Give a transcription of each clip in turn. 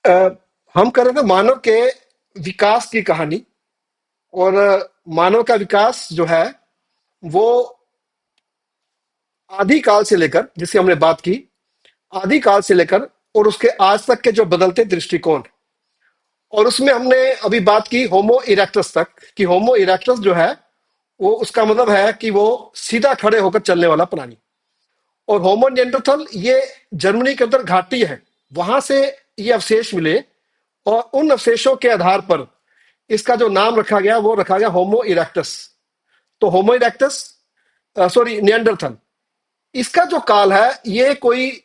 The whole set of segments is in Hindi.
अ, हम कर रहे थे मानव के विकास की कहानी। और मानव का विकास जो है वो आदि काल से लेकर, जिसकी हमने बात की, आदि काल से लेकर और उसके आज तक के जो बदलते दृष्टिकोण। और उसमें हमने अभी बात की होमो इरेक्टस तक, कि होमो इरेक्टस जो है वो उसका मतलब है कि वो सीधा खड़े होकर चलने वाला प्राणी। और होमो निएंडरथल ये जर्मनी के अंदर घाटी है, वहां से ये अवशेष मिले। और उन अवशेषों के आधार पर इसका जो नाम रखा गया वो रखा गया होमो इरेक्टस। तो होमो इरेक्टस, सॉरी, निएंडरथल, इसका जो काल है ये कोई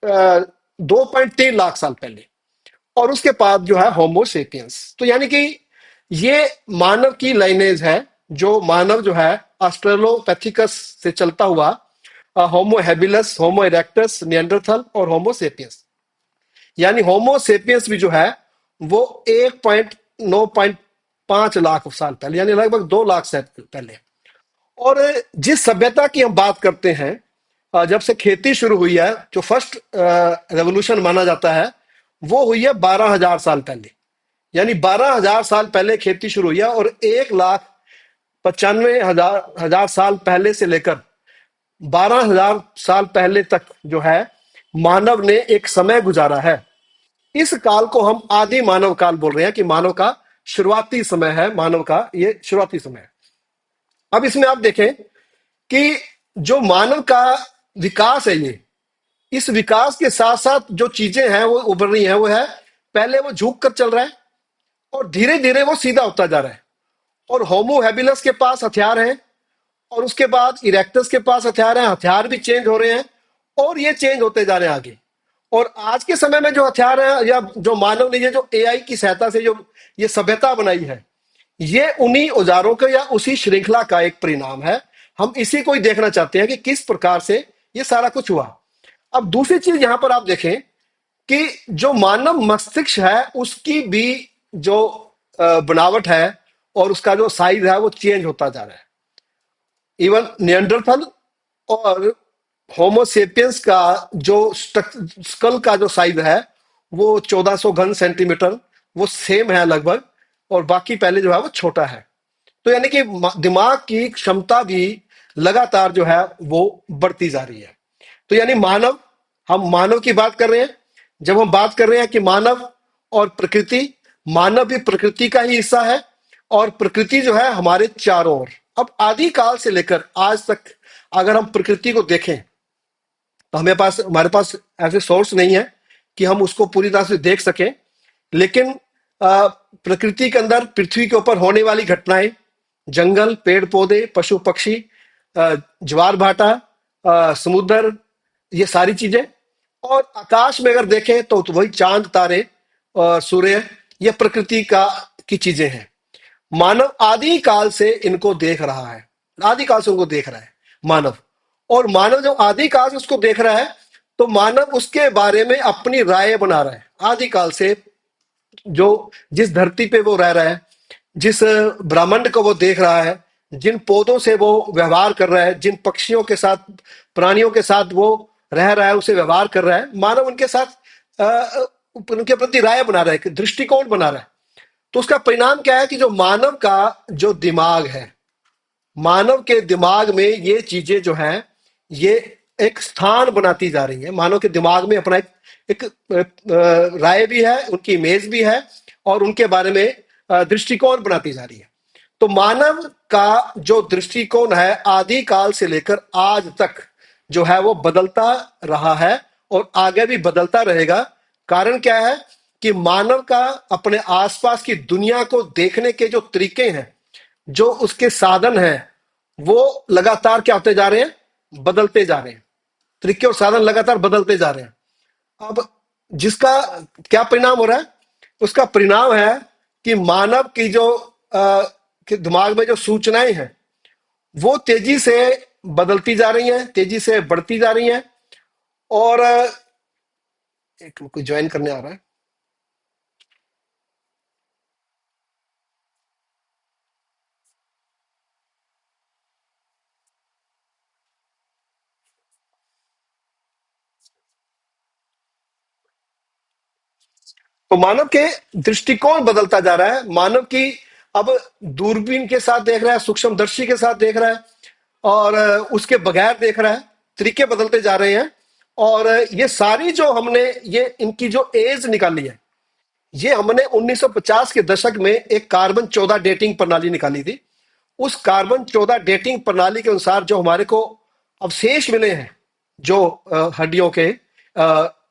2.3 लाख साल पहले। और उसके बाद जो है होमोसेपियंस। तो यानी कि ये मानव की लाइनेज है, जो मानव जो है ऑस्ट्रेलोपैथिकस से चलता हुआ होमो हेबिलस, होमो इरेक्टस, निएंडरथल और होमोसेपियंस। यानी होमोसेपियंस भी जो है वो 1.9.5 लाख साल पहले, यानी लगभग 2 लाख साल पहले। और जिस सभ्यता की हम बात करते हैं, जब से खेती शुरू हुई है, जो फर्स्ट रेवोल्यूशन माना जाता है वो हुई है 12,000 साल पहले। यानी 12,000 साल पहले खेती शुरू हुई है। और 1,95,000 साल पहले से लेकर 12,000 साल पहले तक जो है मानव ने एक समय गुजारा है। इस काल को हम आदि मानव काल बोल रहे हैं, कि मानव का शुरुआती समय है, मानव का ये शुरुआती समय है। अब इसमें आप देखें कि जो मानव का विकास है, ये इस विकास के साथ साथ जो चीजें हैं वो उभर रही हैं, वो है पहले वो झुक कर चल रहा है और धीरे धीरे वो सीधा होता जा रहा है। और होमो हैबिलस के पास हथियार हैं, और उसके बाद इरेक्टस के पास हथियार हैं, हथियार भी चेंज हो रहे हैं और ये चेंज होते जा रहे हैं आगे। और आज के समय में जो हथियार हैं, या जो मानव ने ये जो एआई की सहायता से जो ये सभ्यता बनाई है, ये उन्हीं औजारों का या उसी श्रृंखला का एक परिणाम है। हम इसी को ही देखना चाहते हैं कि किस प्रकार से ये सारा कुछ हुआ। अब दूसरी चीज यहां पर आप देखें कि जो मानव मस्तिष्क है उसकी भी जो बनावट है और उसका जो साइज है वो चेंज होता जा रहा है। इवन नियंडरथल और होमोसेपियंस का जो स्कल का जो साइज है वो 1400 घन सेंटीमीटर, वो सेम है लगभग। और बाकी पहले जो है वो छोटा है। तो यानी कि दिमाग की क्षमता भी लगातार जो है वो बढ़ती जा रही है। तो यानी मानव, हम मानव की बात कर रहे हैं। जब हम बात कर रहे हैं कि मानव और प्रकृति, मानव भी प्रकृति का ही हिस्सा है और प्रकृति जो है हमारे चारों ओर। अब आदि काल से लेकर आज तक अगर हम प्रकृति को देखें, तो हमारे पास ऐसे सोर्स नहीं है कि हम उसको पूरी तरह से देख सकें। लेकिन प्रकृति के अंदर पृथ्वी के ऊपर होने वाली घटनाएं, जंगल, पेड़ पौधे, पशु पक्षी, ज्वार भाटा, समुद्र, ये सारी चीजें। और आकाश में अगर देखें तो वही चांद, तारे और सूर्य, ये प्रकृति का की चीजें हैं। मानव आदि काल से इनको देख रहा है, आदि काल से उनको देख रहा है मानव। और मानव जब आदि काल से उसको देख रहा है तो मानव उसके बारे में अपनी राय बना रहा है आदि काल से। जो जिस धरती पे वो रह रहा है, जिस ब्रह्मांड को वो देख रहा है, जिन पौधों से वो व्यवहार कर रहा है, जिन पक्षियों के साथ, प्राणियों के साथ वो रह रहा है, उसे व्यवहार कर रहा है, मानव उनके साथ उनके प्रति राय बना रहा है, दृष्टिकोण बना रहा है। तो उसका परिणाम क्या है कि जो मानव का जो दिमाग है, मानव के दिमाग में ये चीजें जो हैं ये एक स्थान बनाती जा रही है। मानव के दिमाग में अपना एक राय भी है, उनकी इमेज भी है और उनके बारे में दृष्टिकोण बनाती जा रही है। तो मानव का जो दृष्टिकोण है आदि काल से लेकर आज तक जो है वो बदलता रहा है और आगे भी बदलता रहेगा। कारण क्या है कि मानव का अपने आसपास की दुनिया को देखने के जो तरीके हैं, जो उसके साधन हैं, वो लगातार क्या होते जा रहे हैं, बदलते जा रहे हैं। तरीके और साधन लगातार बदलते जा रहे हैं। अब जिसका क्या परिणाम हो रहा है, उसका परिणाम है कि मानव की जो के दिमाग में जो सूचनाएं हैं वो तेजी से बदलती जा रही हैं, तेजी से बढ़ती जा रही हैं। और एक कोई ज्वाइन करने आ रहा है। तो मानव के दृष्टिकोण बदलता जा रहा है। मानव की अब दूरबीन के साथ देख रहा है, सूक्ष्मदर्शी के साथ देख रहा है, और उसके बगैर देख रहा है। तरीके बदलते जा रहे हैं। और ये सारी जो हमने ये इनकी जो एज निकाली है, ये हमने 1950 के दशक में एक कार्बन 14 डेटिंग प्रणाली निकाली थी। उस कार्बन 14 डेटिंग प्रणाली के अनुसार जो हमारे को अवशेष मिले हैं, जो हड्डियों के,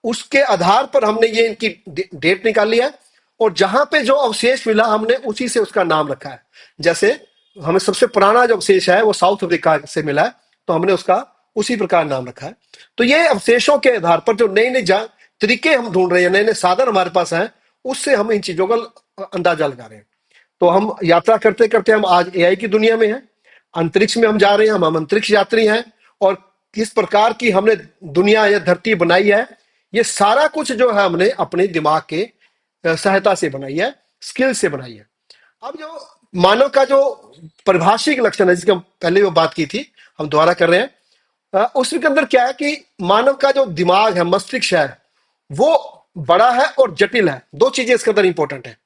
उसके आधार पर हमने ये इनकी डेट निकाली है। और जहां पे जो अवशेष मिला, हमने उसी से उसका नाम रखा है। जैसे हमें सबसे पुराना जो अवशेष है वो साउथ अफ्रीका से मिला है, तो हमने उसका उसी प्रकार नाम रखा है। तो ये अवशेषों के आधार पर जो नई नई तरीके हम ढूंढ रहे हैं, नए नए साधन हमारे पास हैं, उससे हम इन चीजों का अंदाजा लगा रहे हैं। तो हम यात्रा करते करते हम आज एआई की दुनिया में हैं। अंतरिक्ष में हम जा रहे हैं, हम अंतरिक्ष यात्री हैं। और किस प्रकार की हमने दुनिया या धरती बनाई है, ये सारा कुछ जो है हमने अपने दिमाग के सहायता से बनाई है, स्किल से बनाई है। अब जो मानव का जो परिभाषिक लक्षण है, जिसकी हम पहले वो बात की थी, हम दोबारा कर रहे हैं। उसके अंदर क्या है कि मानव का जो दिमाग है, मस्तिष्क है, वो बड़ा है और जटिल है। दो चीजें इसके अंदर इंपॉर्टेंट है।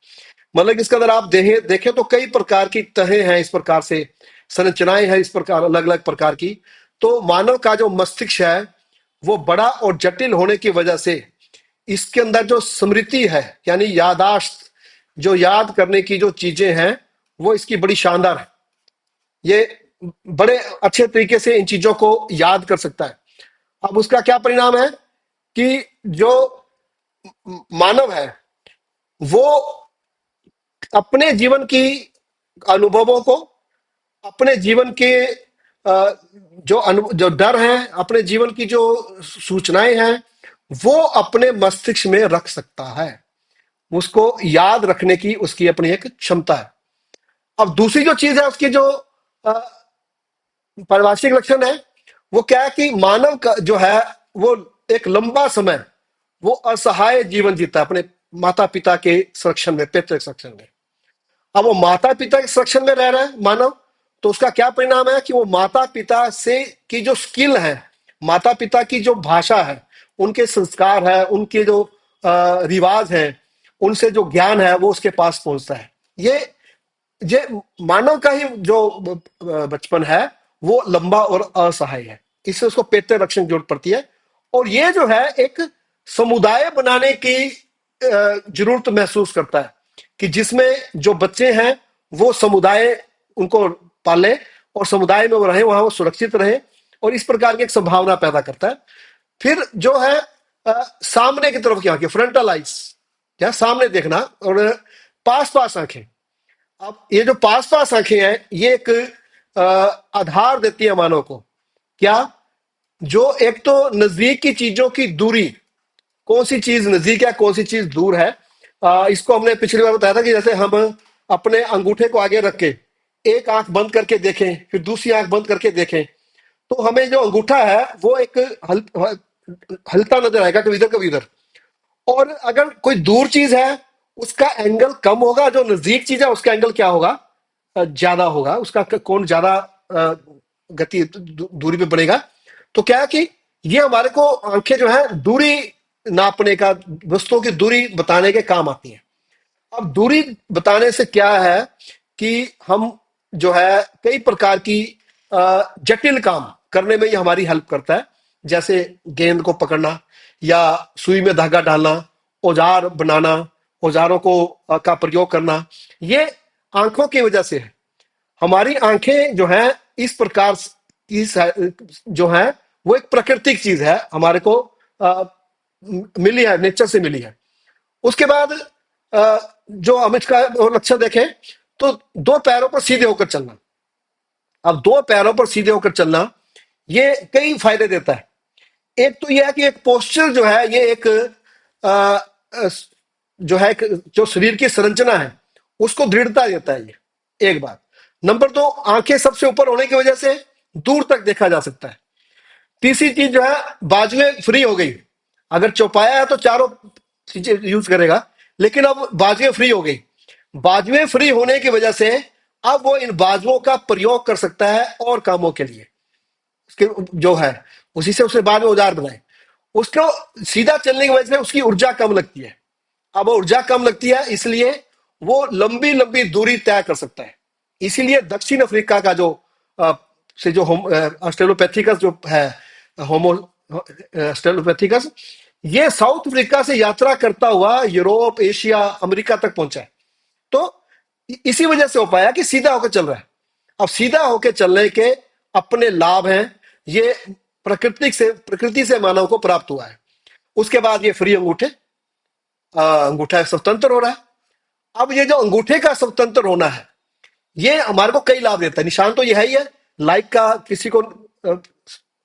मतलब इसके अंदर आप देखें तो कई प्रकार की तहें हैं, इस प्रकार से संरचनाएं हैं, इस प्रकार अलग अलग प्रकार की। तो मानव का जो मस्तिष्क है वो बड़ा और जटिल होने की वजह से इसके अंदर जो स्मृति है, यानी यादाश्त, जो याद करने की जो चीजें हैं, वो इसकी बड़ी शानदार है। ये बड़े अच्छे तरीके से इन चीजों को याद कर सकता है। अब उसका क्या परिणाम है कि जो मानव है वो अपने जीवन की अनुभवों को, अपने जीवन के जो डर हैं, अपने जीवन की जो सूचनाएं हैं, वो अपने मस्तिष्क में रख सकता है। उसको याद रखने की उसकी अपनी एक क्षमता है। अब दूसरी जो चीज है, उसकी जो अ, पारिभाषिक लक्षण है, वो क्या है कि मानव का जो है वो एक लंबा समय वो असहाय जीवन जीता है अपने माता पिता के संरक्षण में, पैतृक संरक्षण में। अब वो माता पिता के संरक्षण में रह रहा है मानव, तो उसका क्या परिणाम है कि वो माता पिता से की जो स्किल है, माता पिता की जो भाषा है, उनके संस्कार है, उनके जो रिवाज है, उनसे जो ज्ञान है, वो उसके पास पहुंचता है। ये मानव का ही जो बचपन है वो लंबा और असहाय है। इससे उसको पेते रक्षण की जरूरत पड़ती है। और ये जो है एक समुदाय बनाने की जरूरत महसूस करता है, कि जिसमें जो बच्चे हैं वो समुदाय उनको पाले, और समुदाय में वो रहे, वहां वो सुरक्षित रहे, और इस प्रकार की एक संभावना पैदा करता है। फिर जो है सामने की तरफ की आंखें, फ्रंटल आइज, या सामने देखना, और पास पास आंखें। अब ये जो पास पास आंखें हैं, ये एक आधार देती है मानव को। क्या? जो एक तो नजदीक की चीजों की दूरी, कौन सी चीज नजदीक है, कौन सी चीज दूर है। इसको हमने पिछली बार बताया था कि जैसे हम अपने अंगूठे को आगे रख के एक आंख बंद करके देखें, फिर दूसरी आंख बंद करके देखें, तो हमें जो अंगूठा है वो एक हलता नजर आएगा, कभी इधर कभी इधर। और अगर कोई दूर चीज है, उसका एंगल कम होगा, जो नजदीक चीज है उसका एंगल क्या होगा, ज्यादा होगा, उसका कोण ज्यादा गति दूरी पे बनेगा। तो क्या है कि ये हमारे को आंखें जो है दूरी नापने का, वस्तुओं की दूरी बताने के काम आती है। अब दूरी बताने से क्या है कि हम जो है कई प्रकार की जटिल काम करने में ये हमारी हेल्प करता है। जैसे गेंद को पकड़ना, या सुई में धागा डालना, औजार बनाना, औजारों को का प्रयोग करना, ये आंखों की वजह से है। हमारी आंखें जो हैं इस प्रकार की जो है वो एक प्राकृतिक चीज है, हमारे को मिली है, नेचर से मिली है। उसके बाद जो हम इसका और लक्षण देखें तो दो पैरों पर सीधे होकर चलना। अब दो पैरों पर सीधे होकर चलना ये कई फायदे देता है। एक तो यह है कि एक पोस्चर जो है, ये एक जो है जो शरीर की संरचना है उसको दृढ़ता देता है, ये एक बात। नंबर दो, आंखें सबसे ऊपर होने की वजह से दूर तक देखा जा सकता है। तीसरी चीज जो है, बाजुएं फ्री हो गई। अगर चौपाया है तो चारों चीजें यूज करेगा, लेकिन अब बाजुएं फ्री हो गई। बाजुएं फ्री होने की वजह से अब वो इन बाजुओं का प्रयोग कर सकता है और कामों के लिए, उसके जो है उसी से उसने बाद में औजार बनाए। उसको सीधा चलने की वजह से उसकी ऊर्जा कम लगती है, अब ऊर्जा कम लगती है, इसलिए वो लंबी लंबी दूरी तय कर सकता है। इसीलिए दक्षिण अफ्रीका का जो अ, से जो ऑस्ट्रेलोपैथिकस जो है, होमो ऑस्ट्रेलोपैथिकस, ये साउथ अफ्रीका से यात्रा करता हुआ यूरोप, एशिया, अमेरिका तक पहुंचा है। तो इसी वजह से हो पाया कि सीधा होकर चल रहा है। अब सीधा होकर चलने के अपने लाभ हैं, ये प्रकृति से मानव को प्राप्त हुआ है। उसके बाद ये फ्री अंगूठे, अंगूठा स्वतंत्र हो रहा है। अब ये जो अंगूठे का स्वतंत्र होना है, ये हमारे को कई लाभ देता है। निशान तो ये है ही है, लाइक का किसी को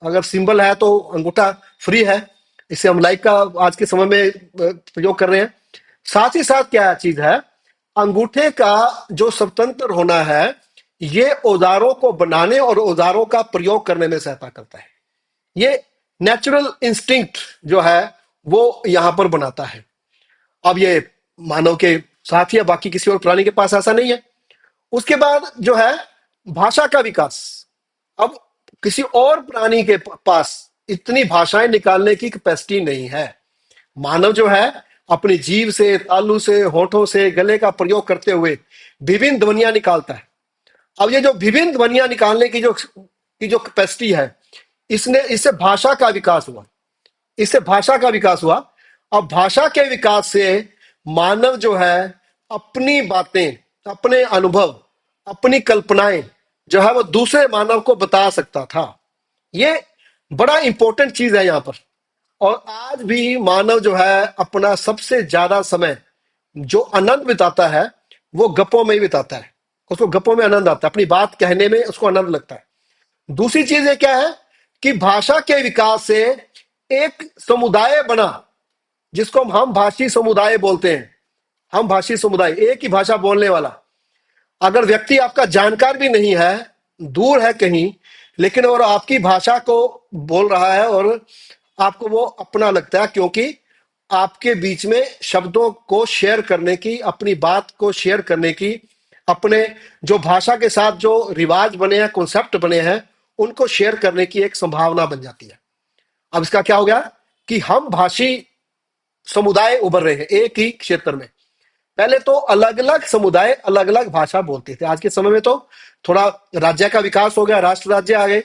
अगर सिंबल है तो अंगूठा फ्री है, इसे हम लाइक का आज के समय में प्रयोग कर रहे हैं। साथ ही साथ क्या चीज है, अंगूठे का जो स्वतंत्र होना है, ये औजारों को बनाने और औजारों का प्रयोग करने में सहायता करता है। ये नेचुरल इंस्टिंक्ट जो है वो यहां पर बनाता है। अब ये मानव के साथ ही है, बाकी किसी और प्राणी के पास ऐसा नहीं है। उसके बाद जो है भाषा का विकास। अब किसी और प्राणी के पास इतनी भाषाएं निकालने की कैपेसिटी नहीं है। मानव जो है अपनी जीभ से, तालू से, होठों से, गले का प्रयोग करते हुए विभिन्न ध्वनियां निकालता है। अब ये जो विभिन्न ध्वनियां निकालने की जो कैपेसिटी है, इससे भाषा का विकास हुआ। इससे भाषा का विकास हुआ। अब भाषा के विकास से मानव जो है अपनी बातें, अपने अनुभव, अपनी कल्पनाएं जो है वो दूसरे मानव को बता सकता था। ये बड़ा इंपॉर्टेंट चीज है यहां पर। और आज भी मानव जो है अपना सबसे ज्यादा समय जो आनंद बिताता है वो गप्पों में ही बिताता है। उसको गप्पों में आनंद आता है, अपनी बात कहने में उसको आनंद लगता है। दूसरी चीज ये क्या है कि भाषा के विकास से एक समुदाय बना, जिसको हम भाषी समुदाय बोलते हैं। हम भाषी समुदाय, एक ही भाषा बोलने वाला। अगर व्यक्ति आपका जानकार भी नहीं है, दूर है कहीं, लेकिन और आपकी भाषा को बोल रहा है और आपको वो अपना लगता है, क्योंकि आपके बीच में शब्दों को शेयर करने की, अपनी बात को शेयर करने की, अपने जो भाषा के साथ जो रिवाज बने हैं, कॉन्सेप्ट बने हैं, उनको शेयर करने की एक संभावना बन जाती है। अब इसका क्या हो गया कि हम भाषी समुदाय उभर रहे हैं एक ही क्षेत्र में। पहले तो अलग अलग समुदाय अलग अलग भाषा बोलते थे। आज के समय में तो थोड़ा राज्य का विकास हो गया, राष्ट्र राज्य आ गए,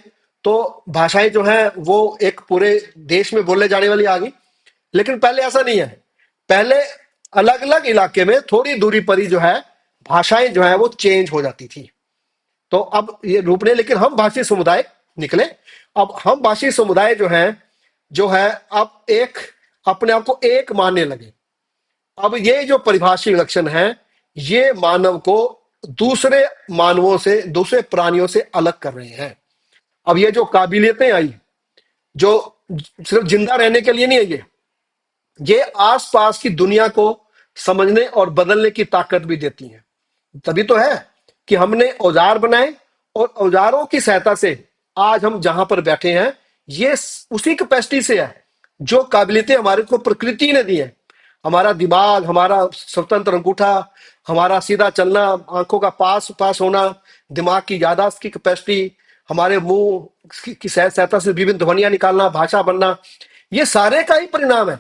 तो भाषाएं जो है वो एक पूरे देश में बोलने जाने वाली आ गई। लेकिन पहले ऐसा नहीं है। पहले अलग अलग इलाके में थोड़ी दूरी पर ही जो है भाषाएं जो है वो चेंज हो जाती थी। तो अब ये रूप ने, लेकिन हम भाषी समुदाय निकले। अब हम भाषी समुदाय जो है अब एक अपने आप को एक मानने लगे। अब ये जो परिभाषिक लक्षण है, ये मानव को दूसरे मानवों से, दूसरे प्राणियों से अलग कर रहे हैं। अब ये जो काबिलियतें आई, जो सिर्फ जिंदा रहने के लिए नहीं है, ये आसपास की दुनिया को समझने और बदलने की ताकत भी देती हैं। तभी तो है कि हमने औजार बनाए और औजारों की सहायता से आज हम जहां पर बैठे हैं, ये उसी कैपेसिटी से है जो काबिलियतें हमारे को प्रकृति ने दी है। हमारा दिमाग, हमारा स्वतंत्र अंगूठा, हमारा सीधा चलना, आंखों का पास पास होना, दिमाग की यादाश्त की कैपेसिटी, हमारे मुंह की सहायता से विभिन्न ध्वनियां निकालना, भाषा बनना, ये सारे का ही परिणाम है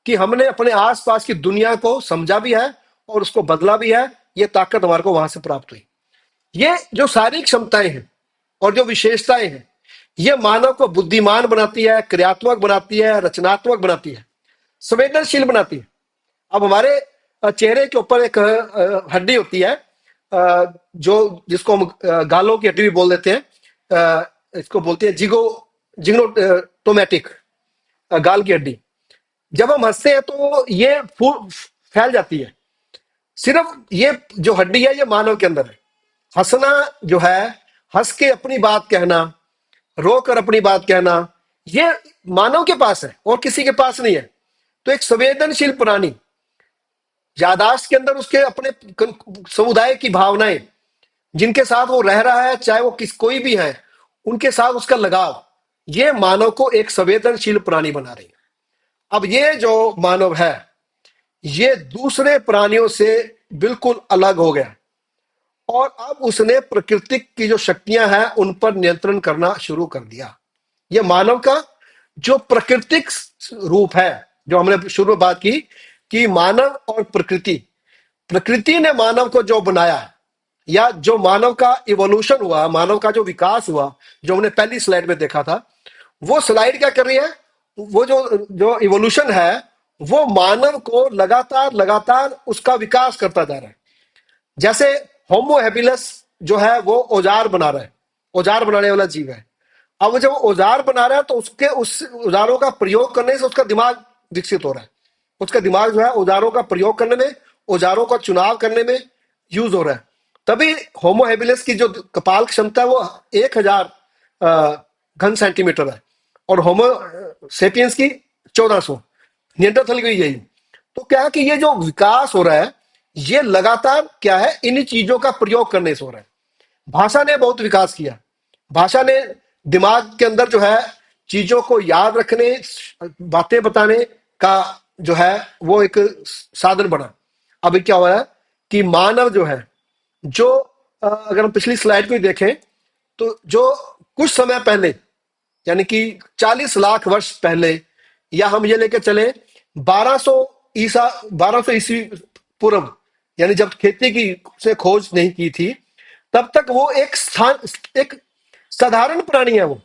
कि हमने अपने आसपास की दुनिया को समझा भी है और उसको बदला भी है। ये ताकत हमारे को वहां से प्राप्त हुई। ये जो सारी क्षमताएं हैं और जो विशेषताएं हैं, ये मानव को बुद्धिमान बनाती है, क्रियात्मक बनाती है, रचनात्मक बनाती है, संवेदनशील बनाती है। अब हमारे चेहरे के ऊपर एक हड्डी होती है, जो जिसको हम गालों की हड्डी भी बोल देते हैं। इसको बोलते हैं जिग्नोटोमेटिक, गाल की हड्डी। जब हम हंसते हैं तो ये फैल जाती है। सिर्फ ये जो हड्डी है ये मानव के अंदर है। हंसना जो है, हंस के अपनी बात कहना, रोकर अपनी बात कहना, ये मानव के पास है और किसी के पास नहीं है। तो एक संवेदनशील प्राणी, यादाश्त के अंदर उसके अपने समुदाय की भावनाएं, जिनके साथ वो रह रहा है, चाहे वो कोई भी है, उनके साथ उसका लगाव, ये मानव को एक संवेदनशील प्राणी बना रही है। अब ये जो मानव है, ये दूसरे प्राणियों से बिल्कुल अलग हो गया और अब उसने प्रकृति की जो शक्तियां हैं उन पर नियंत्रण करना शुरू कर दिया। ये मानव का जो प्राकृतिक रूप है, जो हमने शुरू में बात की, कि मानव और प्रकृति, प्रकृति ने मानव को जो बनाया, या जो मानव का इवोल्यूशन हुआ, मानव का जो विकास हुआ, जो हमने पहली स्लाइड में देखा था, वो स्लाइड क्या कर रही है, वो जो जो इवोल्यूशन है, वो मानव को लगातार लगातार उसका विकास करता जा रहा है। जैसे होमो हैबिलस जो है वो औजार बना रहा है, औजार बनाने वाला जीव है। अब वो जब औजार बना रहा है तो उसके उस औजारों का प्रयोग करने से उसका दिमाग विकसित हो रहा है। उसका दिमाग जो है औजारों का प्रयोग करने में, औजारों का चुनाव करने में यूज हो रहा है। तभी होमो हैबिलिस की जो कपाल क्षमता है वो 1000 घन सेंटीमीटर है, और होमो सेपियंस की 1400, नियंत्रथल की यही। तो क्या है कि ये जो विकास हो रहा है, ये लगातार क्या है, इन चीजों का प्रयोग करने से हो रहा है। भाषा ने बहुत विकास किया। भाषा ने दिमाग के अंदर जो है चीजों को याद रखने, बातें बताने का जो है वो एक साधन बना। अभी क्या हो रहा है कि मानव जो है, जो अगर हम पिछली स्लाइड को ही देखें, तो जो कुछ समय पहले, यानी कि 40 लाख वर्ष पहले, या हम ये लेके चले 1200 ईसा 1200 ईस्वी पूर्व, यानी जब खेती की से खोज नहीं की थी, तब तक वो एक स्थान, एक साधारण प्राणी है। वो,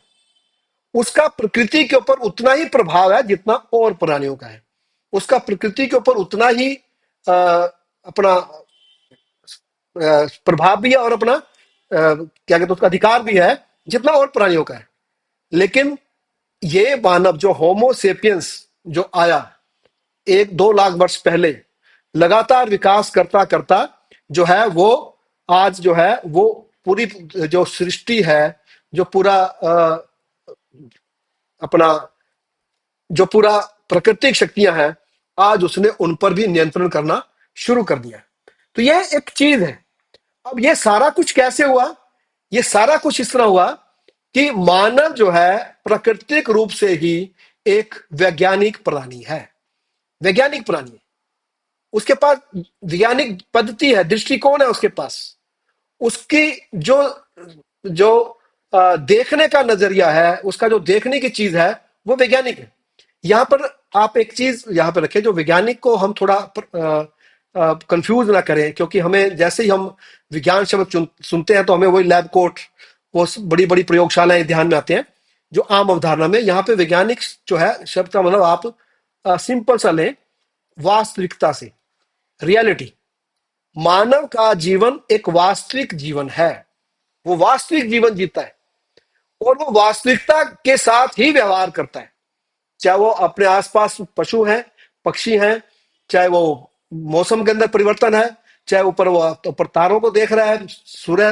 उसका प्रकृति के ऊपर उतना ही प्रभाव है जितना और प्राणियों का है। उसका प्रकृति के ऊपर उतना ही अपना प्रभाव भी है, और अपना क्या कहते हैं उसका अधिकार भी है जितना और प्राणियों का है। लेकिन ये मानव जो होमो सेपियंस जो आया 1-2 लाख वर्ष पहले, लगातार विकास करता करता जो है वो आज जो है वो पूरी जो सृष्टि है, जो पूरा अपना जो पूरा प्राकृतिक शक्तियां हैं, आज उसने उन पर भी नियंत्रण करना शुरू कर दिया। तो यह एक चीज है। अब ये सारा कुछ कैसे हुआ? ये सारा कुछ इस तरह हुआ कि मानव जो है प्राकृतिक रूप से ही एक वैज्ञानिक प्राणी है। वैज्ञानिक प्राणी है। उसके पास वैज्ञानिक पद्धति है, दृष्टिकोण है उसके पास। उसकी जो जो देखने का नजरिया है, उसका जो देखने की चीज है वो वैज्ञानिक है। यहां पर आप एक चीज यहां पर रखें, जो वैज्ञानिक को हम थोड़ा कंफ्यूज ना करें, क्योंकि हमें जैसे ही हम विज्ञान शब्द सुनते हैं तो हमें वही लैब कोट, वो बड़ी बड़ी प्रयोगशालाएं ध्यान में आते हैं। जो आम अवधारणा में यहाँ पे वैज्ञानिक जो है शब्द का मतलब आप सिंपल सा लें, वास्तविकता से, रियलिटी। मानव का जीवन एक वास्तविक जीवन है। वो वास्तविक जीवन जीता है, और वो वास्तविकता के साथ ही व्यवहार करता है। चाहे वो अपने आसपास पशु हैं, पक्षी हैं, चाहे वो मौसम के अंदर परिवर्तन है, चाहे ऊपर वो ऊपर तारों को देख रहा है, सूर्य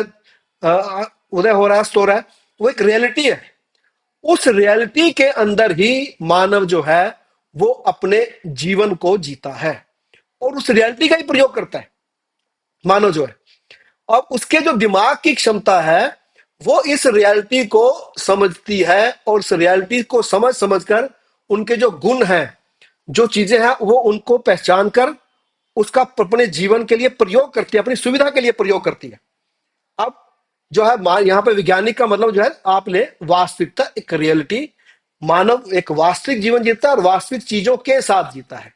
उदय हो रहा है, अस्त हो रहा है, वो एक रियलिटी है। उस रियलिटी के अंदर ही मानव जो है वो अपने जीवन को जीता है, और उस रियलिटी का ही प्रयोग करता है मानव जो है। अब उसके जो दिमाग की क्षमता है, वो इस रियलिटी को समझती है, और उस रियलिटी को समझ समझकर उनके जो गुण हैं, जो चीजें हैं, वो उनको पहचान कर उसका अपने जीवन के लिए प्रयोग करती है, अपनी सुविधा के लिए प्रयोग करती है। अब जो है यहाँ पे वैज्ञानिक का मतलब जो है, आप ले वास्तविकता, एक रियलिटी। मानव एक वास्तविक जीवन जीता है और वास्तविक चीजों के साथ जीता है।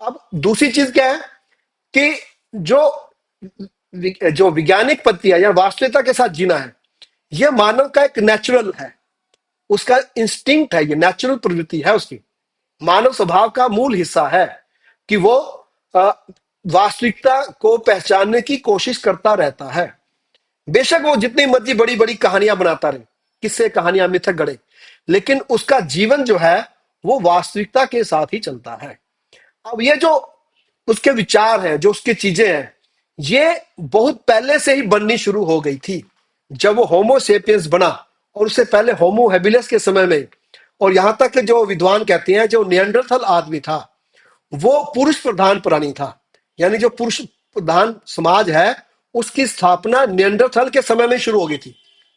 अब दूसरी चीज क्या है कि जो जो वैज्ञानिक पद्धति है या वास्तविकता के साथ जीना है, यह मानव का एक नेचुरल है, उसका इंस्टिंक्ट है, ये नेचुरल प्रवृत्ति है उसकी। मानव स्वभाव का मूल हिस्सा है कि वो वास्तविकता को पहचानने की कोशिश करता रहता है। बेशक वो जितनी मर्जी बड़ी बड़ी कहानियां बनाता रहे, किससे कहानियां मिथक गढ़े, लेकिन उसका जीवन जो है वो वास्तविकता के साथ ही चलता है। अब ये जो उसके विचार हैं, जो उसकी चीजें हैं, ये बहुत पहले से ही बननी शुरू हो गई थी। जब वो होमो सेपियंस बना, और उससे पहले होमो हैबिलिस के समय में, और यहां तक कि जो विद्वान कहते हैं जो नियंडरथल आदमी था, वो पुरुष प्रधान प्राणी था। यानी जो पुरुष प्रधान समाज है, उसकी स्थापना नियंडरथल के समय में शुरू हो गई थी,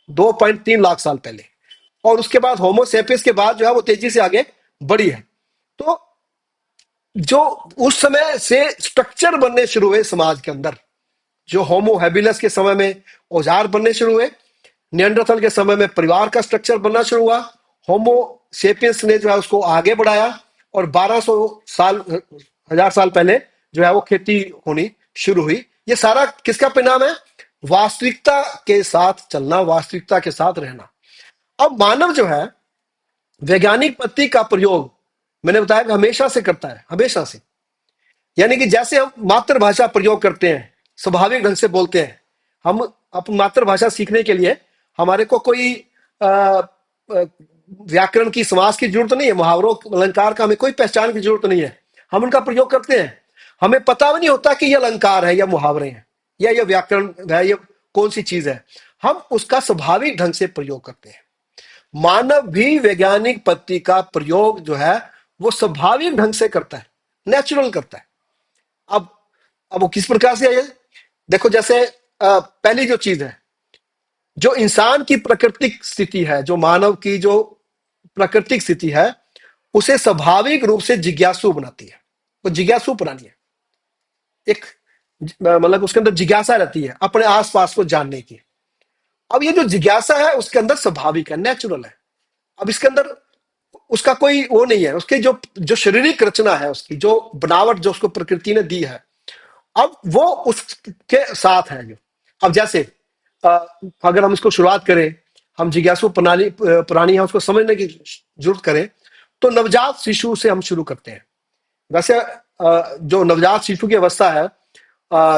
2.3 लाख साल पहले। और उसके बाद होमो सेपियंस के बाद जो है वो तेजी से आगे बढ़ी है। तो जो उस समय से स्ट्रक्चर बनने शुरू हुए समाज के अंदर, जो होमो हैबिलस के समय में औजार बनने शुरू हुए, नियंडरथल के समय में परिवार का स्ट्रक्चर बनना शुरू हुआ, होमो सेपियंस ने जो है उसको आगे बढ़ाया, और 1200 साल 1000 साल पहले जो है वो खेती होनी शुरू हुई। ये सारा किसका परिणाम है? वास्तविकता के साथ चलना, वास्तविकता के साथ रहना। अब मानव जो है वैज्ञानिक पद्धति का प्रयोग, मैंने बताया कि हमेशा से करता है, हमेशा से। यानी कि जैसे हम मातृभाषा प्रयोग करते हैं, स्वाभाविक ढंग से बोलते हैं, हम अपनी मातृभाषा सीखने के लिए हमारे को कोई अ, अ, व्याकरण की, समास की जरूरत नहीं है, मुहावरों अलंकार का हमें कोई पहचान की जरूरत नहीं है। हम उनका प्रयोग करते हैं, हमें पता भी नहीं होता कि यह अलंकार है या मुहावरे हैं या यह व्याकरण है, या कौन सी चीज है। हम उसका स्वाभाविक ढंग से प्रयोग करते हैं। मानव भी वैज्ञानिक पद्धति का प्रयोग जो है वो स्वाभाविक ढंग से करता है, नेचुरल करता है। अब अब वो किस प्रकार से है? देखो, जैसे पहली जो चीज है, जो इंसान की प्राकृतिक स्थिति है, जो मानव की जो प्राकृतिक स्थिति है, उसे स्वाभाविक रूप से जिज्ञासु बनाती है। वो जिज्ञासु प्राणी है, एक मतलब उसके अंदर जिज्ञासा रहती है अपने आसपास को जानने की। अब ये जो जिज्ञासा है उसके अंदर स्वाभाविक है, नेचुरल है। अब इसके अंदर उसका कोई वो नहीं है, उसकी जो जो शारीरिक रचना है, उसकी जो बनावट जो उसको प्रकृति ने दी है, अब वो उसके साथ है। जो अब जैसे अ, अगर हम इसको शुरुआत करें, हम जिज्ञासु प्रणाली प्राणी है उसको समझने की जरूरत करें, तो नवजात शिशु से हम शुरू करते हैं। वैसे जो नवजात शिशु की अवस्था है,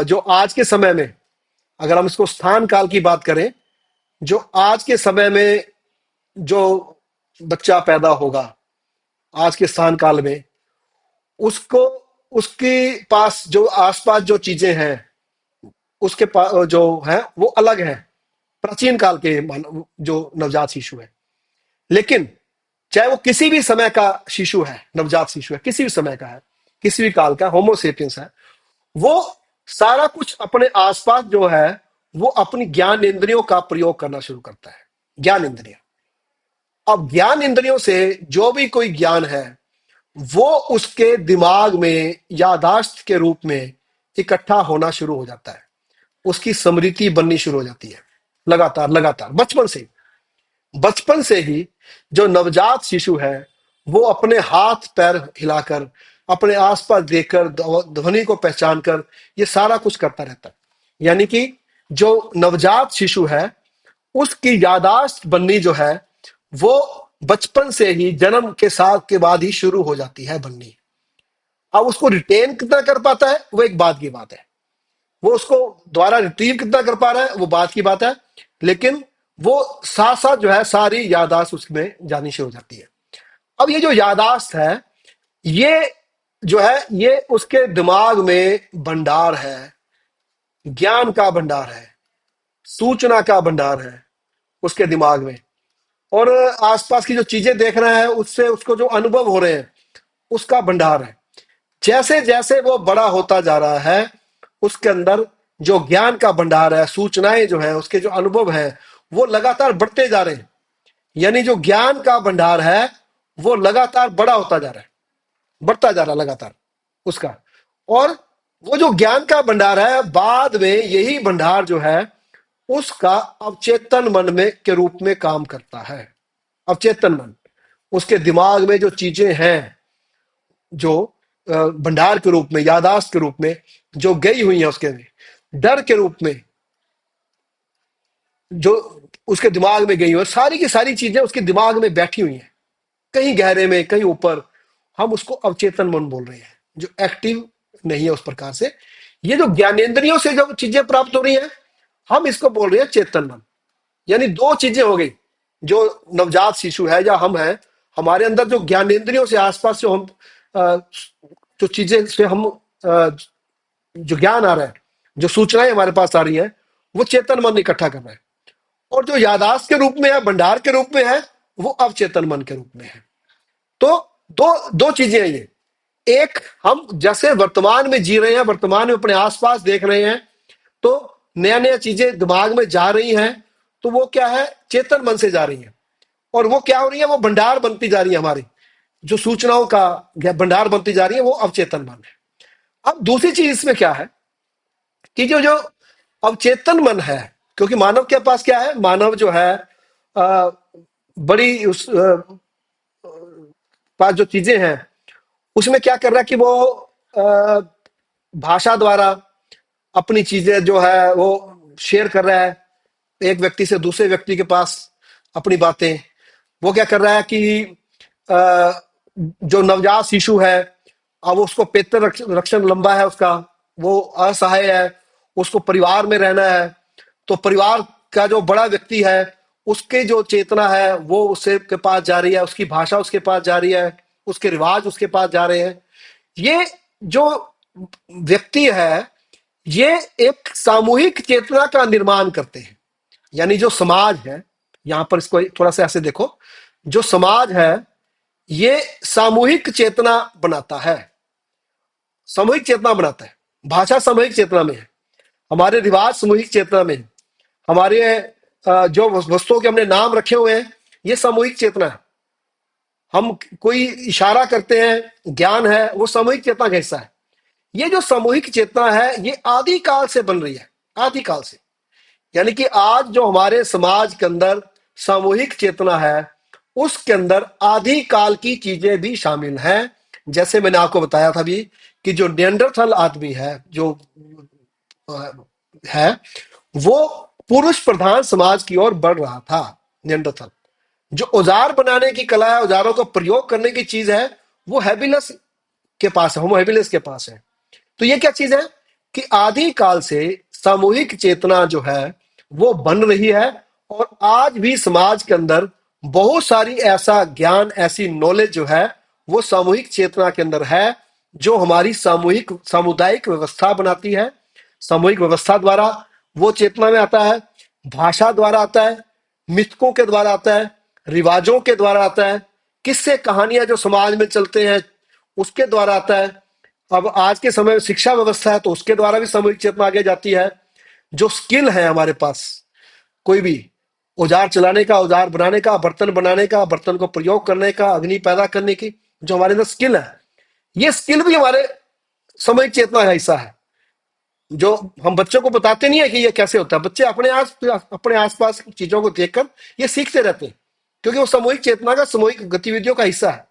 जो आज के समय में, अगर हम इसको स्थान काल की बात करें, जो आज के समय में जो बच्चा पैदा होगा आज के स्थान काल में, उसको उसके पास जो आसपास जो चीजें हैं, उसके पास जो है वो अलग है प्राचीन काल के जो नवजात शिशु है। लेकिन चाहे वो किसी भी समय का शिशु है, नवजात शिशु है, किसी भी समय का है, किसी भी काल का होमोसेपियंस है, वो सारा कुछ अपने आसपास जो है वो अपनी ज्ञान इंद्रियों का प्रयोग करना शुरू करता है। ज्ञान इंद्रियों, अब ज्ञान इंद्रियों से जो भी कोई ज्ञान है वो उसके दिमाग में यादाश्त के रूप में इकट्ठा होना शुरू हो जाता है, उसकी स्मृति बननी शुरू हो जाती है। लगातार लगातार बचपन से ही जो नवजात शिशु है वो अपने हाथ पैर हिलाकर, अपने आसपास देखकर, ध्वनि को पहचान कर ये सारा कुछ करता रहता है। यानी कि जो नवजात शिशु है उसकी यादाश्त बननी जो है वो बचपन से ही, जन्म के साथ के बाद ही शुरू हो जाती है बननी। अब उसको रिटेन कितना कर पाता है वो एक बात की बात है, वो उसको द्वारा रिट्रीव कितना कर पा रहा है वो बात की बात है, लेकिन वो साथ साथ जो है सारी यादाश्त उसमें जानी शुरू हो जाती है। अब ये जो यादाश्त है, ये जो है ये उसके दिमाग में भंडार है, ज्ञान का भंडार है, सूचना का भंडार है उसके दिमाग में। और आसपास की जो चीजें देख रहा है उससे उसको जो अनुभव हो रहे हैं उसका भंडार है। जैसे जैसे वो बड़ा होता जा रहा है उसके अंदर जो ज्ञान का भंडार है, सूचनाएं जो है, उसके जो अनुभव है वो लगातार बढ़ते जा रहे हैं। यानी जो ज्ञान का भंडार है वो लगातार बड़ा होता जा रहा है, बढ़ता जा रहा है लगातार उसका। और वो जो ज्ञान का भंडार है बाद में यही भंडार जो है उसका अवचेतन मन में के रूप में काम करता है। अवचेतन मन, उसके दिमाग में जो चीजें हैं, जो भंडार के रूप में, यादाश्त के रूप में जो गई हुई है, उसके डर के रूप में जो उसके दिमाग में गई हुई है, सारी की सारी चीजें उसके दिमाग में बैठी हुई हैं, कहीं गहरे में, कहीं ऊपर। हम उसको अवचेतन मन बोल रहे हैं, जो एक्टिव नहीं है उस प्रकार से। ये जो ज्ञानेंद्रियों से जो चीजें प्राप्त हो रही हैं, हम इसको बोल रहे हैं चेतन मन। यानी दो चीजें हो गई, जो नवजात शिशु है या हम हैं, हमारे अंदर जो ज्ञानेंद्रियों से आसपास जो हम जो चीजें से हम जो ज्ञान आ रहा है, जो सूचनाएं हमारे पास आ रही हैं, वो चेतन मन इकट्ठा कर रहा है। और जो यादाश्त के रूप में है, भंडार के रूप में है, वो अवचेतन मन के रूप में है। तो दो दो चीजें हैं ये। एक, हम जैसे वर्तमान में जी रहे हैं, वर्तमान में अपने आसपास देख रहे हैं, तो नया नया चीजें दिमाग में जा रही हैं, तो वो क्या है, चेतन मन से जा रही है। और वो क्या हो रही है, वो भंडार बनती जा रही है, हमारी जो सूचनाओं का भंडार बनती जा रही है, वो अवचेतन मन है। अब दूसरी चीज इसमें क्या है कि जो जो अवचेतन मन है, क्योंकि मानव के पास क्या है, मानव जो है बड़ी उस पास जो चीजें हैं उसमें क्या कर रहा है कि वो अ, भाषा द्वारा अपनी चीजें जो है वो शेयर कर रहा है एक व्यक्ति से दूसरे व्यक्ति के पास अपनी बातें। वो क्या कर रहा है कि अ, जो नवजात शिशु है, अब उसको पेट रक्षण लंबा है उसका, वो असहाय है, उसको परिवार में रहना है, तो परिवार का जो बड़ा व्यक्ति है उसके जो चेतना है वो उसके के पास जा रही है, उसकी भाषा उसके पास जा रही है, उसके रिवाज उसके पास जा रहे हैं। ये जो व्यक्ति है ये एक सामूहिक चेतना का निर्माण करते हैं। यानी जो समाज है, यहां पर इसको थोड़ा सा ऐसे देखो, जो समाज है ये सामूहिक चेतना बनाता है, सामूहिक चेतना बनाता है। भाषा सामूहिक चेतना में है, हमारे रिवाज सामूहिक चेतना में है, हमारे जो वस्तुओं के हमने नाम रखे हुए हैं ये सामूहिक चेतना है। हम कोई इशारा करते हैं, ज्ञान है, वो सामूहिक चेतना का हिस्सा है। ये जो सामूहिक चेतना है ये आदि काल से बन रही है, आदि काल से। यानी कि आज जो हमारे समाज के अंदर सामूहिक चेतना है उसके अंदर आदि काल की चीजें भी शामिल हैं। जैसे मैंने आपको बताया था भी कि जो नियंडरथल आदमी है, जो है, वो पुरुष प्रधान समाज की ओर बढ़ रहा था। नियंडरथल जो औजार बनाने की कला है, औजारों का प्रयोग करने की चीज है, वो हैबिलस के पास है, होमो हैबिलिस के पास है। तो ये क्या चीज है कि आदि काल से सामूहिक चेतना जो है वो बन रही है, और आज भी समाज के अंदर बहुत सारी ऐसा ज्ञान, ऐसी नॉलेज जो है वो सामूहिक चेतना के अंदर है, जो हमारी सामूहिक सामुदायिक व्यवस्था बनाती है। सामूहिक व्यवस्था द्वारा वो चेतना में आता है, भाषा द्वारा आता है, मिथकों के द्वारा आता है, रिवाजों के द्वारा आता है, किस्से कहानियां जो समाज में चलते हैं उसके द्वारा आता है। अब आज के समय में शिक्षा व्यवस्था है तो उसके द्वारा भी सामूहिक चेतना आगे जाती है। जो स्किल है हमारे पास, कोई भी औजार चलाने का, औजार बनाने का, बर्तन बनाने का, बर्तन को प्रयोग करने का, अग्नि पैदा करने की, जो हमारे अंदर स्किल है, ये स्किल भी हमारे सामूहिक चेतना का हिस्सा है। जो हम बच्चों को बताते नहीं है कि ये कैसे होता है, बच्चे अपने आसपास की चीजों को देखकर ये सीखते रहते हैं, क्योंकि वो सामूहिक चेतना का, सामूहिक गतिविधियों का हिस्सा है।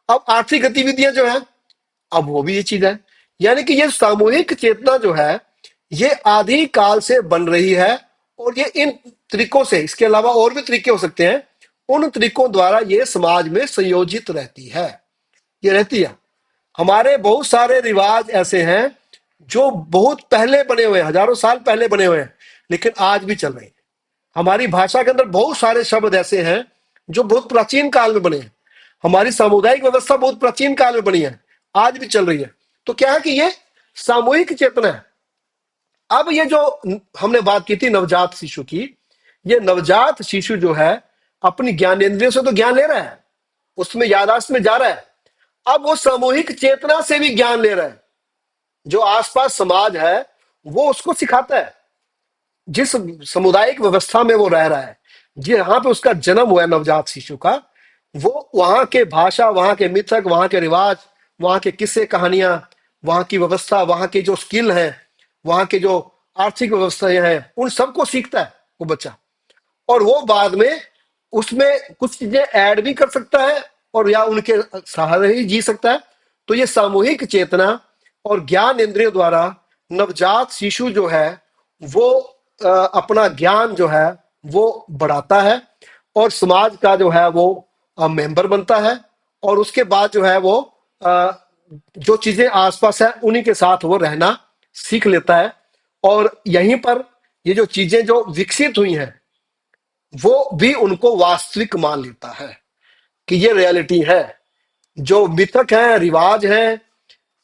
अब आर्थिक गतिविधियां जो है, अब वो भी ये चीज है। यानी कि ये सामूहिक चेतना जो है ये आदि काल से बन रही है, और ये इन तरीकों से, इसके अलावा और भी तरीके हो सकते हैं, उन तरीकों द्वारा ये समाज में संयोजित रहती है, ये रहती है। हमारे बहुत सारे रिवाज ऐसे हैं जो बहुत पहले बने हुए हैं, हजारों साल पहले बने हुए हैं, लेकिन आज भी चल रहे हैं। हमारी भाषा के अंदर बहुत सारे शब्द ऐसे हैं जो बहुत प्राचीन काल में बने हैं। हमारी सामुदायिक व्यवस्था बहुत प्राचीन काल में बनी है, आज भी चल रही है। तो क्या है कि ये सामूहिक चेतना है। अब ये जो हमने बात की थी नवजात शिशु की, ये नवजात शिशु जो है अपनी ज्ञानेंद्रियों से तो ज्ञान ले रहा है, उसमें यादाश्त में जा रहा है। अब वो सामूहिक चेतना से भी ज्ञान ले रहा है। जो आसपास समाज है वो उसको सिखाता है, जिस सामुदायिक व्यवस्था में वो रह रहा है, जहां पे उसका जन्म हुआ है नवजात शिशु का, वो वहां के भाषा, वहां के मिथक, वहां के रिवाज, वहां के किस्से कहानियां, वहां की व्यवस्था, वहां के जो स्किल हैं, वहां के जो आर्थिक व्यवस्थाएं हैं, उन सबको सीखता है वो बच्चा। और वो बाद में उसमें कुछ चीजें ऐड भी कर सकता है, और या उनके सहारे ही जी सकता है। तो ये सामूहिक चेतना और ज्ञान इंद्रियों द्वारा नवजात शिशु जो है वो अपना ज्ञान जो है वो बढ़ाता है, और समाज का जो है वो मेंबर बनता है। और उसके बाद जो है वो अ, जो चीजें आसपास है उन्हीं के साथ वो रहना सीख लेता है। और यहीं पर ये जो चीजें जो विकसित हुई हैं वो भी उनको वास्तविक मान लेता है कि ये रियलिटी है। जो मिथक है, रिवाज है,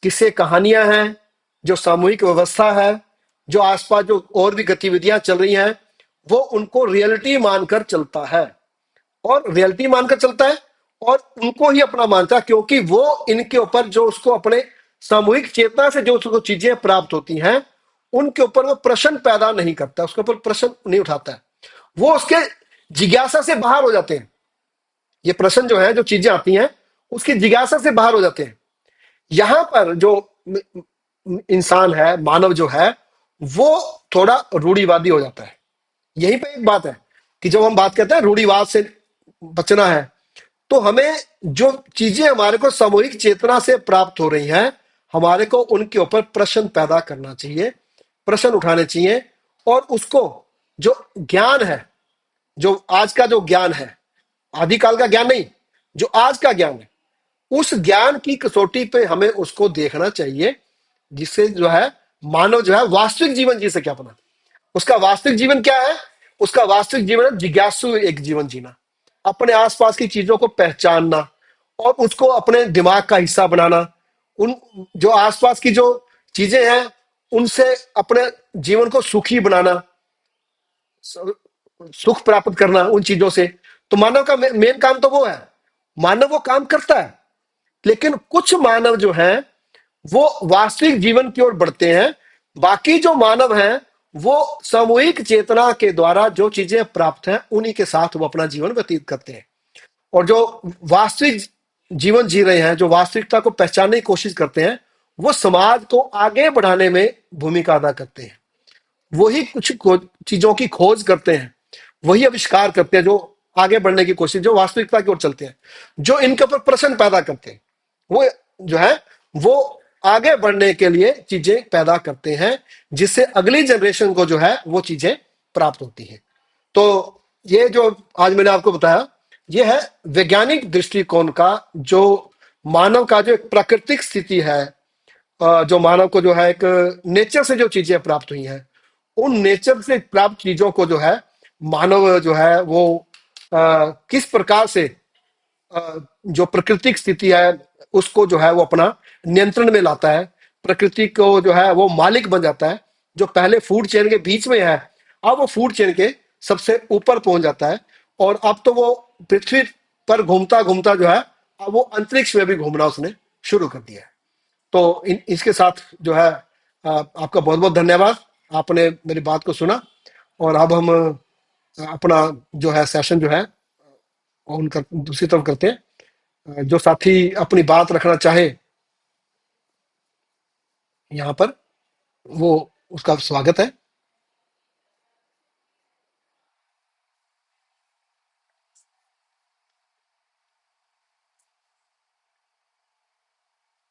किस्से कहानियां हैं, जो सामूहिक व्यवस्था है, जो आसपास जो और भी गतिविधियां चल रही हैं, वो उनको रियलिटी मानकर चलता है, और रियलिटी मानकर चलता है, और उनको ही अपना मानता है, क्योंकि वो इनके ऊपर जो उसको अपने सामूहिक चेतना से जो उसको चीजें प्राप्त होती हैं उनके ऊपर वो प्रश्न पैदा नहीं करता, उसके ऊपर प्रश्न नहीं उठाता है। वो उसके जिज्ञासा से बाहर हो जाते हैं। ये प्रश्न जो है, जो चीजें आती हैं उसकी जिज्ञासा से बाहर हो जाते हैं। यहां पर जो इंसान है, मानव जो है, वो थोड़ा रूढ़िवादी हो जाता है। यही पे एक बात है कि जब हम बात करते हैं रूढ़िवाद से बचना है, तो हमें जो चीजें हमारे को सामूहिक चेतना से प्राप्त हो रही हैं, हमारे को उनके ऊपर प्रश्न पैदा करना चाहिए, प्रश्न उठाने चाहिए। और उसको जो ज्ञान है, जो आज का जो ज्ञान है, आदिकाल का ज्ञान नहीं, जो आज का ज्ञान है, उस ज्ञान की कसौटी पे हमें उसको देखना चाहिए, जिससे जो है मानव जो है वास्तविक जीवन जी सके अपना। उसका वास्तविक जीवन क्या है? उसका वास्तविक जीवन है जिज्ञासु एक जीवन जीना, अपने आसपास की चीजों को पहचानना और उसको अपने दिमाग का हिस्सा बनाना, उन जो आसपास की जो चीजें हैं उनसे अपने जीवन को सुखी बनाना, सुख प्राप्त करना उन चीजों से। तो मानव का मेन काम तो वो है, मानव वो काम करता है। लेकिन कुछ मानव जो हैं वो वास्तविक जीवन की ओर बढ़ते हैं, बाकी जो मानव हैं वो सामूहिक चेतना के द्वारा जो चीजें प्राप्त हैं उन्हीं के साथ वो अपना जीवन व्यतीत करते हैं। और जो वास्तविक जीवन जी रहे हैं, जो वास्तविकता को पहचानने की कोशिश करते हैं, वो समाज को आगे बढ़ाने में भूमिका अदा करते हैं। वही चीजों की खोज करते हैं, वही आविष्कार करते हैं जो आगे बढ़ने की कोशिश, जो वास्तविकता की ओर चलते हैं, जो इनके ऊपर प्रश्न पैदा करते हैं, वो जो है वो आगे बढ़ने के लिए चीजें पैदा करते हैं, जिससे अगली जनरेशन को जो है वो चीजें प्राप्त होती हैं। तो ये जो आज मैंने आपको बताया, ये है वैज्ञानिक दृष्टिकोण का, जो मानव का जो एक प्राकृतिक स्थिति है, जो मानव को जो है एक नेचर से जो चीजें प्राप्त हुई हैं, उन नेचर से प्राप्त चीजों को जो है मानव जो है वो किस प्रकार से जो प्राकृतिक स्थिति है उसको जो है वो अपना नियंत्रण में लाता है, प्रकृति को जो है वो मालिक बन जाता है। जो पहले फूड चेन के बीच में है, अब वो फूड चेन के सबसे ऊपर पहुंच जाता है। और अब तो वो पृथ्वी पर घूमता घूमता जो है अब वो अंतरिक्ष में भी घूमना उसने शुरू कर दिया है। तो इसके साथ जो है आपका बहुत बहुत धन्यवाद, आपने मेरी बात को सुना। और अब हम अपना जो है सेशन जो है उनका दूसरी तरफ करते हैं। जो साथी अपनी बात रखना चाहे यहाँ पर, वो उसका स्वागत है।